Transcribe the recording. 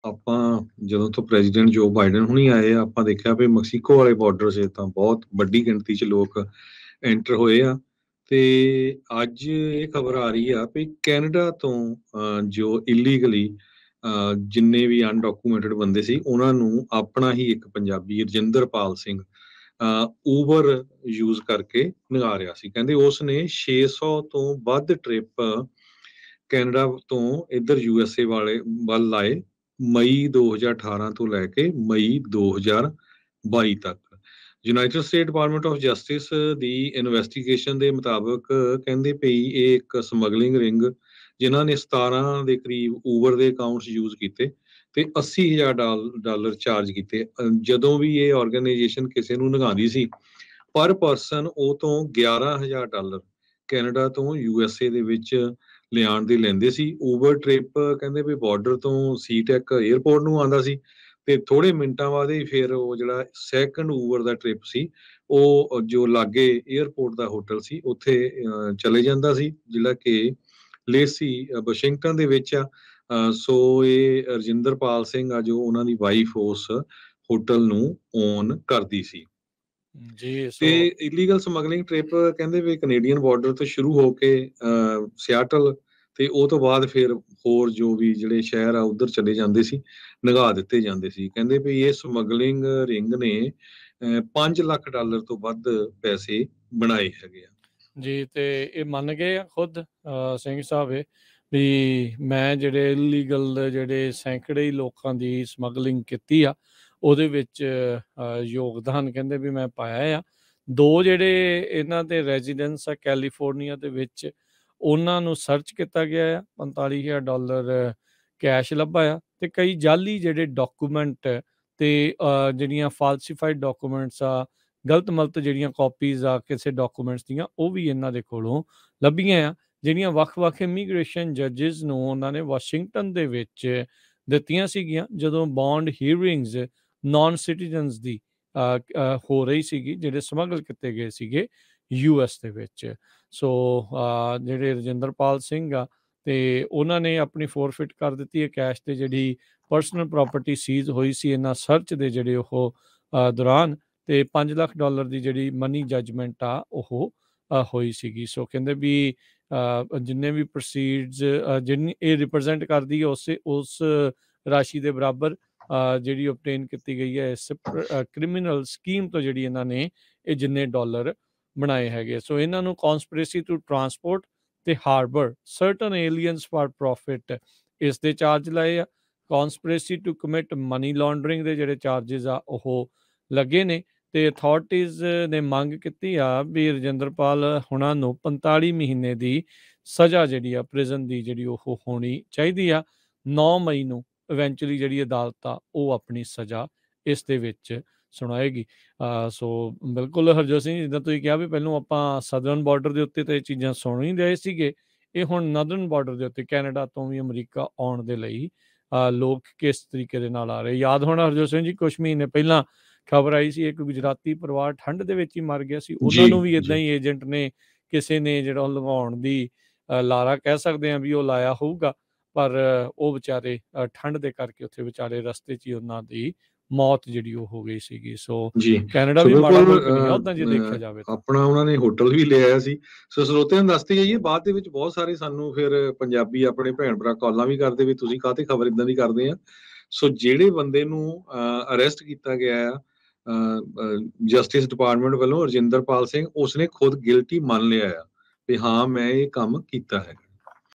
ਆਪਾਂ ਜਦੋਂ ਤੋਂ ਪ੍ਰੈਜ਼ੀਡੈਂਟ ਜੋ ਬਾਈਡਨ ਹੁਣੀ ਆਏ ਆ, ਆਪਾਂ ਦੇਖਿਆ ਵੀ ਮੈਕਸੀਕੋ ਵਾਲੇ ਬਾਰਡਰ 'ਚ ਤਾਂ ਬਹੁਤ ਵੱਡੀ ਗਿਣਤੀ 'ਚ ਲੋਕ ਐਂਟਰ ਹੋਏ ਆ। ਤੇ ਅੱਜ ਇਹ ਖਬਰ ਆ ਰਹੀ ਆ ਵੀ ਕੈਨੇਡਾ ਤੋਂ ਜੋ ਇਲੀਗਲੀ ਜਿੰਨੇ ਵੀ ਅਨਡਾਕੂਮੈਂਟਡ ਬੰਦੇ ਸੀ, ਉਹਨਾਂ ਨੂੰ ਆਪਣਾ ਹੀ ਇੱਕ ਪੰਜਾਬੀ ਰਜਿੰਦਰਪਾਲ ਸਿੰਘ ਊਬਰ ਯੂਜ਼ ਕਰਕੇ ਲਗਾ ਰਿਹਾ ਸੀ। ਕਹਿੰਦੇ ਉਸ ਨੇ 600 ਤੋਂ ਵੱਧ ਟ੍ਰਿਪ ਕੈਨੇਡਾ ਤੋਂ ਇੱਧਰ USA ਵੱਲ ਲਾਏ, ਮਈ 2018 ਤੋਂ ਲੈ ਕੇ ਮਈ 2022 ਤੱਕ। United state department of justice the investigation ਦੇ ਮੁਤਾਬਕ ਕਹਿੰਦੇ ਪਈ ਇਹ ਇੱਕ ਸਮਗਲਿੰਗ ਰਿੰਗ ਜਿਨ੍ਹਾਂ ਨੇ 17 ਦੇ ਕਰੀਬ ਊਬਰ ਦੇ ਅਕਾਊਂਟਸ ਯੂਜ਼ ਕੀਤੇ ਤੇ $80,000 ਚਾਰਜ ਕੀਤੇ। ਜਦੋਂ ਵੀ ਇਹ ਆਰਗੇਨਾਈਜੇਸ਼ਨ ਕਿਸੇ ਨੂੰ ਲਗਾਉਂਦੀ ਸੀ, ਪਰ ਪਰਸਨ ਉਹ ਤੋਂ $11,000 ਕੈਨੇਡਾ ਤੋਂ USA ਦੇ ਵਿੱਚ ਲਿਆਉਣ ਦੇ ਲੈਂਦੇ ਸੀ। ਊਬਰ ਟ੍ਰਿਪ ਕਹਿੰਦੇ ਵੀ ਬਾਰਡਰ ਤੋਂ ਸੀਟੈਕ 에ਅਰਪੋਰਟ ਨੂੰ ਆਉਂਦਾ ਸੀ ਤੇ ਥੋੜੇ ਮਿੰਟਾਂ ਬਾਅਦ ਹੀ ਫਿਰ ਉਹ ਜਿਹੜਾ ਸੈਕੰਡ ਊਬਰ ਦਾ ਟ੍ਰਿਪ ਸੀ, ਉਹ ਜੋ ਲਾਗੇ 에ਅਰਪੋਰਟ ਦਾ ਹੋਟਲ ਸੀ ਉੱਥੇ ਚਲੇ ਜਾਂਦਾ ਸੀ, ਜਿਹੜਾ ਕਿ ਲੇਸੀ ਵਾਸ਼ਿੰਗਟਨ ਦੇ ਵਿੱਚ ਆ। ਸੋ ਇਹ ਰਜਿੰਦਰਪਾਲ ਸਿੰਘ ਆ ਜੋ ਉਹਨਾਂ ਦੀ ਵਾਈਫ ਉਸ ਹੋਟਲ ਨੂੰ ਓਨ ਕਰਦੀ ਸੀ। ਜੀ ਤੇ ਇਲੀਗਲ ਸਮਗਲਿੰਗ ਟ੍ਰਿਪ ਕਹਿੰਦੇ ਵੀ ਕੈਨੇਡੀਅਨ ਬਾਰਡਰ ਤੋਂ ਸ਼ੁਰੂ ਹੋ ਕੇ ਸਿਆਟਲ ਤੇ ਉਹ ਤੋਂ ਬਾਅਦ ਫਿਰ ਹੋਰ ਜੋ ਵੀ ਜਿਹੜੇ ਸ਼ਹਿਰ ਆ ਉਧਰ ਚਲੇ ਜਾਂਦੇ ਸੀ, ਲਗਾ ਦਿੱਤੇ ਜਾਂਦੇ ਸੀ। ਕਹਿੰਦੇ ਵੀ ਇਹ ਸਮਗਲਿੰਗ ਰਿੰਗ ਨੇ $5 ਲੱਖ ਤੋਂ ਵੱਧ ਪੈਸੇ ਬਣਾਏ ਹੈਗੇ ਆ। ਜੀ ਤੇ ਇਹ ਮੰਨ ਗਏ ਆ ਖੁਦ ਸਿੰਘ ਸਾਹਿਬ ਵੀ ਮੈਂ ਜਿਹੜੇ ਇਲੀਗਲ ਜਿਹੜੇ ਸੈਂਕੜੇ ਹੀ ਲੋਕਾਂ ਦੀ ਸਮਗਲਿੰਗ ਕੀਤੀ ਆ, ਉਹਦੇ ਵਿੱਚ ਯੋਗਦਾਨ ਕਹਿੰਦੇ ਵੀ ਮੈਂ ਪਾਇਆ ਆ। 2 ਜਿਹੜੇ ਇਹਨਾਂ ਦੇ ਰੈਜ਼ੀਡੈਂਸ ਆ ਕੈਲੀਫੋਰਨੀਆ ਦੇ ਵਿੱਚ, ਉਹਨਾਂ ਨੂੰ ਸਰਚ ਕੀਤਾ ਗਿਆ ਆ, $45,000 ਕੈਸ਼ ਲੱਭਾ ਆ ਤੇ ਕਈ ਜਾਲੀ ਜਿਹੜੇ ਡਾਕੂਮੈਂਟ ਤੇ ਜਿਹੜੀਆਂ ਫਾਲਸੀਫਾਈਡ ਡਾਕੂਮੈਂਟਸ ਆ, ਗਲਤ ਮਲਤ ਜਿਹੜੀਆਂ ਕਾਪੀਜ਼ ਆ ਕਿਸੇ ਡਾਕੂਮੈਂਟਸ ਦੀਆਂ, ਉਹ ਵੀ ਇਹਨਾਂ ਦੇ ਕੋਲੋਂ ਲੱਭੀਆਂ ਆ, ਜਿਹੜੀਆਂ ਵੱਖ-ਵੱਖ ਇਮੀਗ੍ਰੇਸ਼ਨ ਜੱਜਿਸ ਨੂੰ ਉਹਨਾਂ ਨੇ ਵਾਸ਼ਿੰਗਟਨ ਦੇ ਵਿੱਚ ਦਿੱਤੀਆਂ ਸੀਗੀਆਂ ਜਦੋਂ ਬੌਂਡ ਹੀਅਰਿੰਗਸ ਨਾਨ ਸਿਟੀਜ਼ਨਸ ਦੀ ਹੋ ਰਹੀ ਸੀਗੀ, ਜਿਹੜੇ ਸਮਗਲ ਕੀਤੇ ਗਏ ਸੀਗੇ US ਦੇ ਵਿੱਚ। ਸੋ ਜਿਹੜੇ ਰਜਿੰਦਰਪਾਲ ਸਿੰਘ ਆ ਤੇ ਉਹਨਾਂ ਨੇ ਆਪਣੀ ਫੋਰਫਿਟ ਕਰ ਦਿੱਤੀ ਹੈ ਕੈਸ਼ ਤੇ ਜਿਹੜੀ ਪਰਸਨਲ ਪ੍ਰਾਪਰਟੀ ਸੀਜ਼ ਹੋਈ ਸੀ ਇਹਨਾਂ ਸਰਚ ਦੇ ਜਿਹੜੇ ਉਹ ਦੌਰਾਨ, ਤੇ $5 ਲੱਖ ਦੀ ਜਿਹੜੀ ਮਨੀ ਜੱਜਮੈਂਟ ਆ ਉਹ ਹੋਈ ਸੀਗੀ। ਸੋ ਕਹਿੰਦੇ ਵੀ ਜਿੰਨੇ ਵੀ ਪ੍ਰੋਸੀਡਸ ਜਿੰਨੀ ਇਹ ਰਿਪਰੈਜ਼ੈਂਟ ਕਰਦੀ ਹੈ ਉਸ ਰਾਸ਼ੀ ਦੇ ਬਰਾਬਰ ਜਿਹੜੀ ਓਬਟੇਨ ਕੀਤੀ ਗਈ ਹੈ ਇਸ ਕ੍ਰਿਮੀਨਲ ਸਕੀਮ ਤੋਂ, ਜਿਹੜੀ ਇਹਨਾਂ ਨੇ ਇਹ ਜਿੰਨੇ ਡਾਲਰ ਬਣਾਏ ਹੈਗੇ। ਸੋ ਇਹਨਾਂ ਨੂੰ ਕੌਨਸਪੀਰੇਸੀ ਟੂ ਟਰਾਂਸਪੋਰਟ ਤੇ harbour certain aliens for profit ਇਸ ਦੇ ਚਾਰਜ ਲਏ ਆ। Conspiracy to commit money laundering ਦੇ ਜਿਹੜੇ ਚਾਰਜਸ ਆ ਉਹ ਲੱਗੇ ਨੇ ਤੇ ਅਥਾਰਟੀਜ਼ ਨੇ ਮੰਗ ਕੀਤੀ ਆ ਵੀ ਰਜਿੰਦਰਪਾਲ ਹੁਣਾਂ ਨੂੰ 45 ਮਹੀਨੇ ਦੀ ਸਜ਼ਾ ਜਿਹੜੀ ਆ ਪ੍ਰਿਜ਼ਨ ਦੀ ਜਿਹੜੀ ਉਹ ਹੋਣੀ ਚਾਹੀਦੀ ਆ। 9 ਮਈ ਨੂੰ ਇਵੈਂਚੁਅਲੀ ਜਿਹੜੀ ਅਦਾਲਤ ਆ ਉਹ ਆਪਣੀ ਸਜ਼ਾ ਇਸ ਦੇ ਵਿੱਚ ਸੁਣਾਏਗੀ। ਸੋ ਬਿਲਕੁਲ ਹਰਜੋਤ ਸਿੰਘ, ਜਿੱਦਾਂ ਤੁਸੀਂ ਕਿਹਾ ਵੀ ਪਹਿਲਾਂ ਆਪਾਂ ਸਦਰਨ ਬਾਰਡਰ ਦੇ ਉੱਤੇ ਤਾਂ ਇਹ ਚੀਜ਼ਾਂ ਸੁਣ ਹੀ ਰਹੇ ਸੀਗੇ, ਇਹ ਹੁਣ ਨਦਰਨ ਬਾਰਡਰ ਦੇ ਉੱਤੇ ਕੈਨੇਡਾ ਤੋਂ ਵੀ ਅਮਰੀਕਾ ਆਉਣ ਦੇ ਲਈ ਲੋਕ ਕਿਸ ਤਰੀਕੇ ਦੇ ਨਾਲ ਆ ਰਹੇ। ਯਾਦ ਹੋਣਾ ਹਰਜੋਤ ਸਿੰਘ ਜੀ, ਕੁਛ ਮਹੀਨੇ ਪਹਿਲਾਂ ਖਬਰ ਆਈ ਸੀ ਇੱਕ ਗੁਜਰਾਤੀ ਪਰਿਵਾਰ ਠੰਡ ਦੇ ਵਿੱਚ ਹੀ ਮਰ ਗਿਆ ਸੀ, ਉਹਨਾਂ ਨੂੰ ਵੀ ਇੱਦਾਂ ਹੀ ਏਜੰਟ ਨੇ ਕਿਸੇ ਨੇ ਜਿਹੜਾ ਲਗਾਉਣ ਦੀ ਲਾਰਾ ਕਹਿ ਸਕਦੇ ਹਾਂ ਵੀ ਉਹ ਲਾਇਆ ਹੋਊਗਾ, ਪਰ ਉਹ ਵਿਚਾਰੇ ਠੰਡ ਦੇ ਕਰਕੇ ਉੱਥੇ ਵਿਚਾਰੇ ਰਸਤੇ 'ਚ ਹੀ ਉਹਨਾਂ ਦੀ ਮੌਤ ਜਿਹੜੀ ਉਹ ਹੋ ਗਈ ਸੀਗੀ। ਸੋ ਕੈਨੇਡਾ ਵੀ ਮਾੜਾ ਮੁਲਕ ਨਹੀਂ ਹੈ ਉੱਦਾਂ ਜੇ ਦੇਖਿਆ ਜਾਵੇ, ਆਪਣਾ ਉਹਨਾਂ ਨੇ ਹੋਟਲ ਵੀ ਲਿਆ ਸੀ। ਸੋ ਸਰੋਤਿਆਂ ਨੂੰ ਦੱਸਦੇ ਜਾਈਏ, ਬਾਅਦ ਦੇ ਵਿੱਚ ਬਹੁਤ ਸਾਰੇ ਸਾਨੂੰ ਫਿਰ ਪੰਜਾਬੀ ਆਪਣੇ ਭੈਣ ਭਰਾ ਕਾਲਾਂ ਵੀ ਕਰਦੇ ਵੀ ਤੁਸੀਂ ਕਾਹਤੇ ਖਬਰ ਇਦਾਂ ਦੀ ਕਰਦੇ ਆ। ਸੋ ਜਿਹੜੇ ਬੰਦੇ ਨੂੰ ਅਰੈਸਟ ਕੀਤਾ ਗਿਆ ਆ ਜਸਟਿਸ ਡਿਪਾਰਟਮੈਂਟ ਵੱਲੋਂ, ਰਜਿੰਦਰਪਾਲ ਸਿੰਘ, ਉਸਨੇ ਖੁਦ ਗਿਲਟੀ ਮੰਨ ਲਿਆ ਆ ਵੀ ਹਾਂ ਮੈਂ ਇਹ ਕੰਮ ਕੀਤਾ ਹੈ।